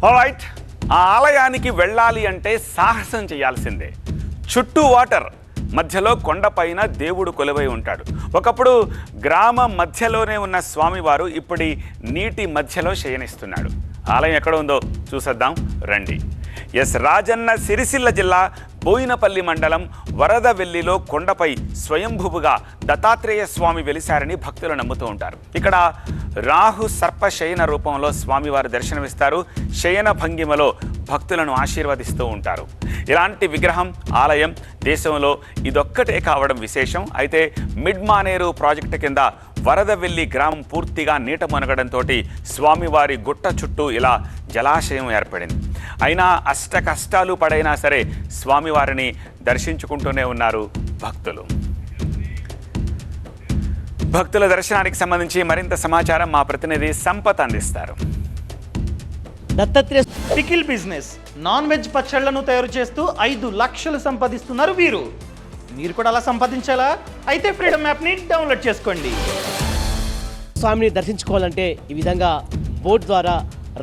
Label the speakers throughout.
Speaker 1: Alright, ఆ ఆలయానికి వెళ్ళాలి అంటే సాహసం చేయాల్సిందే. చుట్టూ వాటర్, మధ్యలో కొండపైన దేవుడు కొలువై ఉంటాడు. ఒకప్పుడు గ్రామ మధ్యలోనే ఉన్న స్వామివారు ఇప్పుడు నీటి మధ్యలో శయనిస్తున్నాడు. ఆలయం ఎక్కడ ఉందో చూసేద్దాం రండి. రాజన్న సిరిసిల్ల జిల్లా బోయినపల్లి మండలం వరదవెల్లిలో కొండపై స్వయంభువుగా దత్తాత్రేయ స్వామి వెలిశారని భక్తులు నమ్ముతూ ఉంటారు. ఇక్కడ రాహు సర్ప శయన రూపంలో స్వామివారు దర్శనమిస్తారు. శయన భంగిమలో భక్తులను ఆశీర్వదిస్తూ ఉంటారు. ఇలాంటి విగ్రహం, ఆలయం దేశంలో ఇదొక్కటే కావడం విశేషం. అయితే మిడ్ మానేరు ప్రాజెక్టు కింద వరదవెల్లి గ్రామం పూర్తిగా నీట మునగడంతో స్వామివారి గుట్ట చుట్టూ ఇలా జలాశయం ఏర్పడింది. అయినా అష్ట కష్టాలు పడైనా సరే స్వామివారిని దర్శించుకుంటూనే ఉన్నారు భక్తులు. భక్తుల దర్శనానికి సంబంధించి మరింత సమాచారం మా ప్రతినిధి సంపత్ అందిస్తారు.
Speaker 2: Dattatreya pickle business, non veg పచ్చళ్లను తయారు చేస్తూ 5 లక్షలు సంపాదిస్తున్నారు వీరు. మీరు కూడా అలా సంపాదించాలా? అయితే ఫ్రీడమ్ యాప్ని డౌన్లోడ్ చేసుకోండి.
Speaker 3: స్వామిని దర్శించుకోవాలంటే ఈ విధంగా బోట్ ద్వారా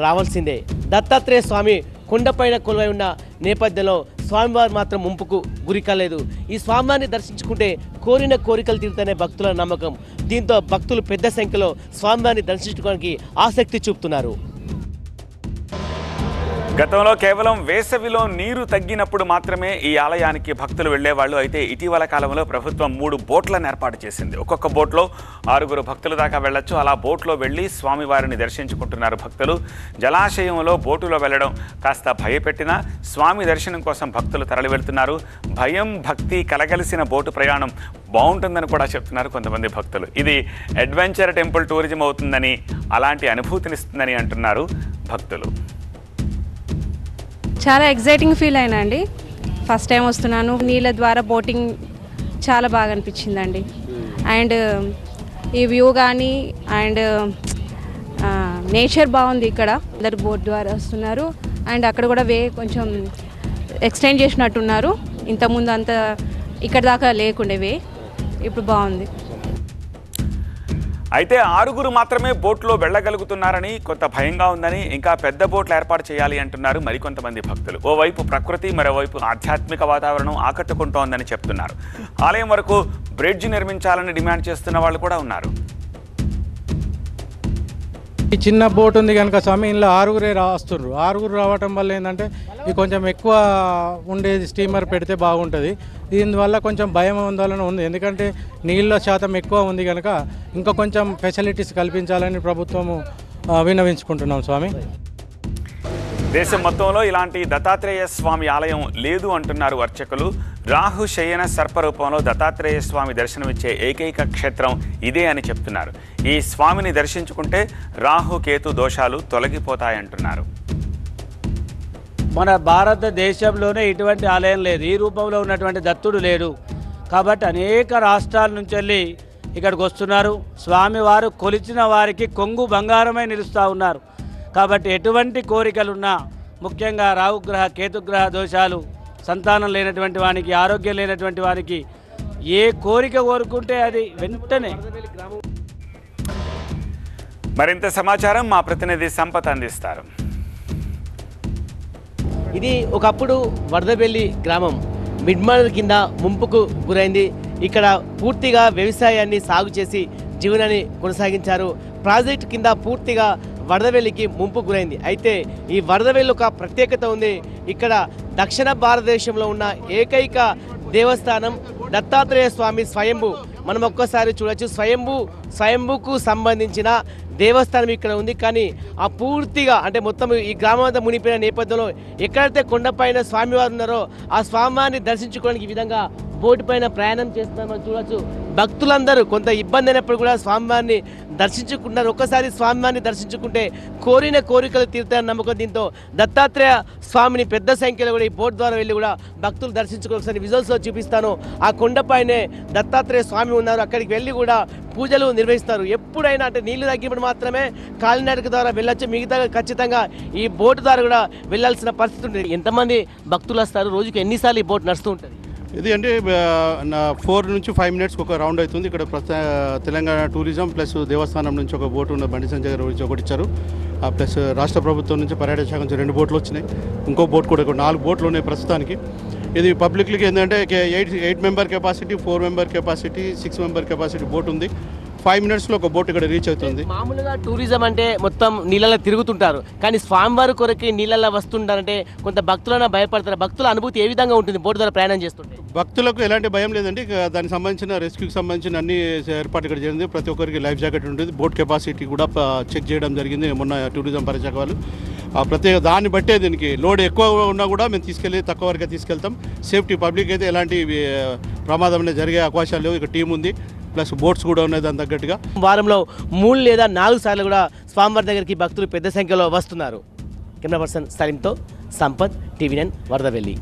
Speaker 3: రావాల్సిందే. దత్తాత్రేయ స్వామి కొండపైన కొలువై ఉన్న నేపథ్యంలో స్వామివారు మాత్రం ముంపుకు గురి కాలేదు. ఈ స్వామివారిని దర్శించుకుంటే కోరిన కోరికలు తీరుతానే భక్తుల నమ్మకం. దీంతో భక్తులు పెద్ద సంఖ్యలో స్వామివారిని దర్శించుకోవడానికి ఆసక్తి చూపుతున్నారు.
Speaker 1: గతంలో కేవలం వేసవిలో నీరు తగ్గినప్పుడు మాత్రమే ఈ ఆలయానికి భక్తులు వెళ్లేవాళ్ళు. అయితే ఇటీవల కాలంలో ప్రభుత్వం 3 బోట్లను ఏర్పాటు చేసింది. ఒక్కొక్క బోట్లో 6 భక్తుల దాకా వెళ్ళొచ్చు. అలా బోట్లో వెళ్ళి స్వామివారిని దర్శించుకుంటున్నారు భక్తులు. జలాశయంలో బోటులో వెళ్ళడం కాస్త భయపెట్టినా స్వామి దర్శనం కోసం భక్తులు తరలి వెళ్తున్నారు. భయం భక్తి కలగలిసిన బోటు ప్రయాణం బాగుంటుందని కూడా చెప్తున్నారు కొంతమంది భక్తులు. ఇది అడ్వెంచర్ టెంపుల్ టూరిజం అవుతుందని, అలాంటి అనుభూతినిస్తుందని అంటున్నారు భక్తులు.
Speaker 4: చాలా ఎగ్జైటింగ్ ఫీల్ అయినా అండి. ఫస్ట్ టైం వస్తున్నాను. నీళ్ళ ద్వారా బోటింగ్ చాలా బాగా అనిపించిందండి. అండ్ ఈ వ్యూ కానీ అండ్ నేచర్ బాగుంది. ఇక్కడ అందరు బోట్ ద్వారా వస్తున్నారు. అండ్ అక్కడ కూడా వే కొంచెం ఎక్స్టెండ్ చేసినట్టున్నారు. ఇంతకుముందు అంత ఇక్కడ దాకా లేకుండే వే, ఇప్పుడు బాగుంది.
Speaker 1: అయితే 6 మాత్రమే బోట్లో వెళ్ళగలుగుతున్నారని, కొంత భయంగా ఉందని, ఇంకా పెద్ద బోట్లు ఏర్పాటు చేయాలి అంటున్నారు మరికొంతమంది భక్తులు. ఓవైపు ప్రకృతి, మరోవైపు ఆధ్యాత్మిక వాతావరణం ఆకట్టుకుంటోందని చెప్తున్నారు. ఆలయం వరకు బ్రిడ్జ్ నిర్మించాలని డిమాండ్ చేస్తున్న వాళ్ళు కూడా ఉన్నారు.
Speaker 5: ఈ చిన్న బోట్ ఉంది కనుక స్వామి, ఇందులో 6 వస్తున్నారు. 6 రావటం వల్ల ఏంటంటే ఇది కొంచెం ఎక్కువ ఉండేది స్టీమర్ పెడితే బాగుంటుంది. దీనివల్ల కొంచెం భయం ఆందోళన ఉంది. ఎందుకంటే నీళ్ళ శాతం ఎక్కువ ఉంది కనుక ఇంకా కొంచెం ఫెసిలిటీస్ కల్పించాలని ప్రభుత్వము విన్నవించుకుంటున్నాం స్వామి.
Speaker 1: దేశం మొత్తంలో ఇలాంటి దత్తాత్రేయ స్వామి ఆలయం లేదు అంటున్నారు అర్చకులు. రాహు శయన సర్పరూపంలో దత్తాత్రేయ స్వామి దర్శనమిచ్చే ఏకైక క్షేత్రం ఇదే అని చెప్తున్నారు. ఈ స్వామిని దర్శించుకుంటే రాహు కేతు దోషాలు తొలగిపోతాయంటున్నారు.
Speaker 6: మన భారతదేశంలోనే ఇటువంటి ఆలయం లేదు. ఈ రూపంలో ఉన్నటువంటి దత్తుడు లేడు. కాబట్టి అనేక రాష్ట్రాల నుంచి వెళ్ళి ఇక్కడికి వస్తున్నారు. స్వామివారు కొలిచిన వారికి కొంగు బంగారమై నిలుస్తూ ఉన్నారు. కాబట్టి ఎటువంటి కోరికలున్నా, ముఖ్యంగా రాహుగ్రహ కేతుగ్రహ దోషాలు, సంతానం లేనటువంటి వానికి, ఆరోగ్యం లేనటువంటి వారికి ఏ కోరిక కోరుకుంటే అది వెంటనే.
Speaker 1: మరింత సమాచారం మా ప్రతినిధి సంపత్ అందిస్తారు.
Speaker 3: ఇది ఒకప్పుడు వరదవెల్లి గ్రామం మిడ్మానర్ కింద ముంపుకు గురైంది. ఇక్కడ పూర్తిగా వ్యవసాయాన్ని సాగు చేసి జీవనాన్ని కొనసాగించారు. ప్రాజెక్టు కింద పూర్తిగా వరదవెల్లికి ముంపు గురైంది. అయితే ఈ వరదవెల్లి ఒక ప్రత్యేకత ఉంది. ఇక్కడ దక్షిణ భారతదేశంలో ఉన్న ఏకైక దేవస్థానం దత్తాత్రేయ స్వామి స్వయంభూ. మనం ఒక్కసారి చూడొచ్చు. స్వయంభూకు సంబంధించిన దేవస్థానం ఇక్కడ ఉంది. కానీ ఆ పూర్తిగా అంటే మొత్తం ఈ గ్రామం అంతా మునిపోయిన నేపథ్యంలో ఎక్కడైతే కొండపైన స్వామివారు ఉన్నారో ఆ స్వామివారిని దర్శించుకోవడానికి ఈ విధంగా బోటు పైన ప్రయాణం చేస్తున్నాం మనం చూడొచ్చు. భక్తులందరూ కొంత ఇబ్బంది అయినప్పుడు కూడా స్వామివారిని దర్శించుకుంటున్నారు. ఒక్కసారి స్వామివారిని దర్శించుకుంటే కోరిన కోరికలు తీరుతాయని నమ్మకం. దీంతో దత్తాత్రేయ స్వామిని పెద్ద సంఖ్యలో కూడా ఈ బోట్ ద్వారా వెళ్ళి కూడా భక్తులు దర్శించుకోవాల్సిన విజువల్స్లో చూపిస్తాను. ఆ కొండపైనే దత్తాత్రేయ స్వామి ఉన్నారు. అక్కడికి వెళ్ళి కూడా పూజలు నిర్వహిస్తారు. ఎప్పుడైనా అంటే నీళ్లు తగ్గినప్పుడు మాత్రమే కాలినడక ద్వారా వెళ్ళొచ్చు. మిగతా ఖచ్చితంగా ఈ బోటు ద్వారా కూడా వెళ్ళాల్సిన పరిస్థితి ఉంటుంది. ఎంతమంది భక్తులు వస్తారు? రోజుకి ఎన్నిసార్లు ఈ బోట్ నడుస్తూ ఉంటుంది?
Speaker 7: ఇది అంటే 4 నుంచి 5 మినిట్స్కి ఒక రౌండ్ అవుతుంది. ఇక్కడ తెలంగాణ టూరిజం ప్లస్ దేవస్థానం నుంచి ఒక బోటు ఉన్న బండి సంజయ్ గారు నుంచి ఒకటి ఇచ్చారు. ప్లస్ రాష్ట్ర ప్రభుత్వం నుంచి పర్యాటక శాఖ నుంచి 2 బోట్లు వచ్చినాయి. ఇంకో బోట్ కూడా 4 బోట్లు ఉన్నాయి ప్రస్తుతానికి. ఇది పబ్లిక్లకి ఏంటంటే 8 member capacity, 4 member capacity, 6 member capacity boat ఉంది. 5 మినిట్స్లో ఒక బోట్ ఇక్కడ రీచ్ అవుతుంది.
Speaker 3: మామూలుగా టూరిజం అంటే మొత్తం నీళ్ళలో తిరుగుతుంటారు, కానీ స్వామివారి కొరకి నీళ్ళలో వస్తుంటారంటే కొంత భక్తులైనా భయపడతారు. భక్తుల అనుభూతి ఏ విధంగా ఉంటుంది బోటు ద్వారా ప్రయాణం చేస్తుంటే?
Speaker 7: భక్తులకు ఎలాంటి భయం లేదండి. దానికి సంబంధించిన రెస్క్యూకి సంబంధించిన అన్ని ఏర్పాటు ఇక్కడ జరిగింది. ప్రతి ఒక్కరికి లైఫ్ జాకెట్ ఉంటుంది. బోట్ కెపాసిటీ కూడా చెక్ చేయడం జరిగింది మొన్న టూరిజం పరిశాఖ వాళ్ళు. ప్రత్యేక దాన్ని బట్టే దీనికి లోడ్ ఎక్కువ ఉన్నా కూడా మేము తీసుకెళ్ళి తక్కువ వరకే తీసుకెళ్తాం. సేఫ్టీ పబ్లిక్ అయితే ఎలాంటి ప్రమాదం అనేది జరిగే అవకాశాలు లేవు. ఇక్కడ టీం ఉంది, ప్లస్ బోట్స్ కూడా ఉన్నాయి దాని తగ్గట్టుగా.
Speaker 3: వారంలో 3 లేదా 4 సార్లు కూడా స్వామివారి దగ్గరికి భక్తులు పెద్ద సంఖ్యలో వస్తున్నారు. కెమెరా పర్సన్ సలీంతో సంపత్, టీవీ9 వరదవెల్లి.